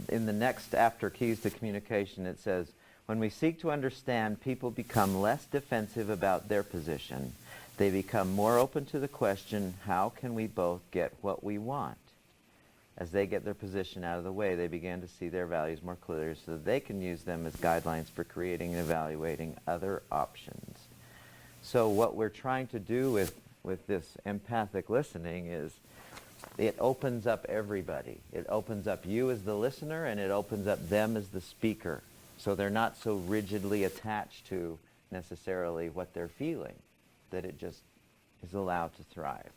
in the next after keys to communication, it says, when we seek to understand, people become less defensive about their position. They become more open to the question, how can we both get what we want? As they get their position out of the way, they begin to see their values more clearly so that they can use them as guidelines for creating and evaluating other options. So what we're trying to do with this empathic listening is it opens up everybody. It opens up you as the listener, and it opens up them as the speaker. So they're not so rigidly attached to necessarily what they're feeling, that it just is allowed to thrive.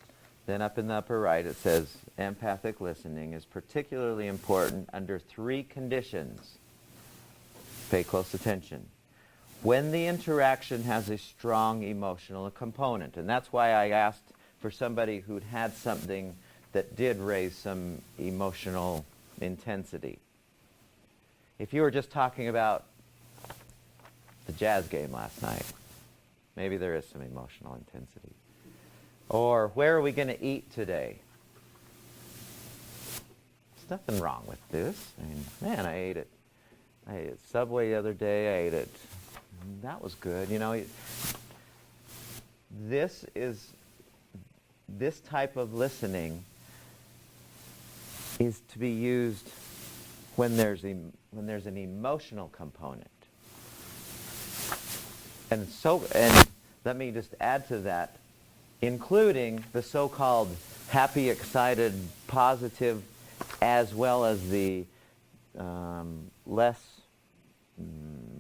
Then up in the upper right it says, empathic listening is particularly important under 3 conditions. Pay close attention. When the interaction has a strong emotional component. And that's why I asked for somebody who'd had something that did raise some emotional intensity. If you were just talking about the Jazz game last night, maybe there is some emotional intensity. Or where are we going to eat today? There's nothing wrong with this. I mean, man, I ate at Subway the other day. I ate it. That was good. You know, this type of listening is to be used when there's an emotional component. And let me just add to that, including the so-called happy, excited, positive, as well as the less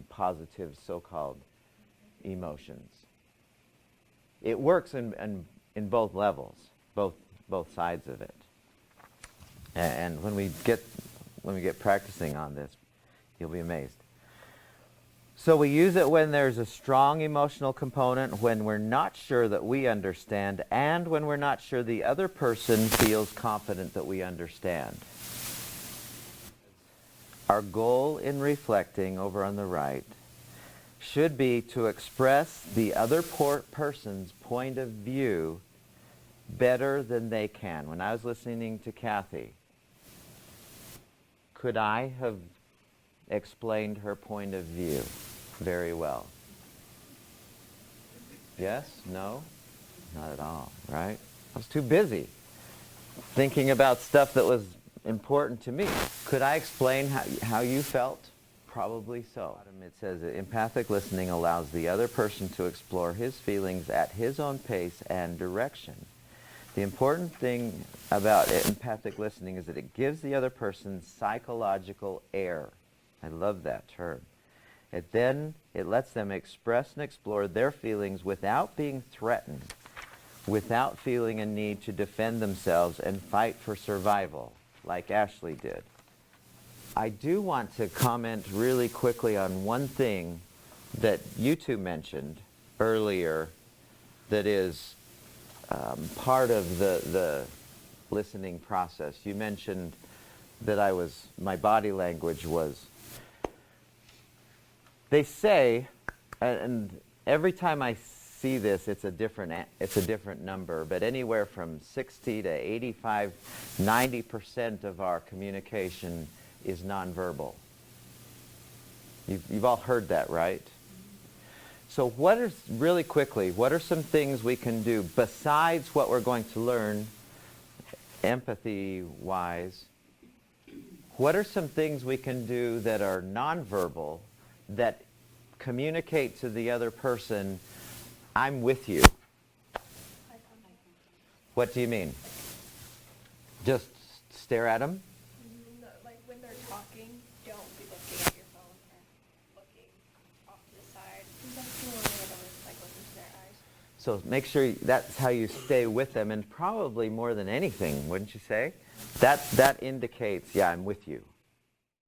positive so-called emotions. It works in both levels, both sides of it. And when we get practicing on this, you'll be amazed. So we use it when there's a strong emotional component, when we're not sure that we understand, and when we're not sure the other person feels confident that we understand. Our goal in reflecting, over on the right, should be to express the other person's point of view better than they can. When I was listening to Kathy, could I have explained her point of view very well? Yes? No? Not at all, right? I was too busy thinking about stuff that was important to me. Could I explain how you felt? Probably so. It says that empathic listening allows the other person to explore his feelings at his own pace and direction. The important thing about empathic listening is that it gives the other person psychological air. I love that term. It lets them express and explore their feelings without being threatened, without feeling a need to defend themselves and fight for survival, like Ashley did. I do want to comment really quickly on one thing that you two mentioned earlier that is part of the listening process. You mentioned that my body language was, they say, and every time I see this, it's a different number, but anywhere from 60 to 85, 90% of our communication is nonverbal. You've all heard that, right? So really quickly, what are some things we can do besides what we're going to learn empathy-wise? What are some things we can do that are nonverbal that communicate to the other person, I'm with you? What do you mean? Just stare at them? No, like when they're talking, don't be looking at your phone or looking off to the side. That's the only way to like look into their eyes. So make sure that's how you stay with them, and probably more than anything, wouldn't you say? That indicates, yeah, I'm with you.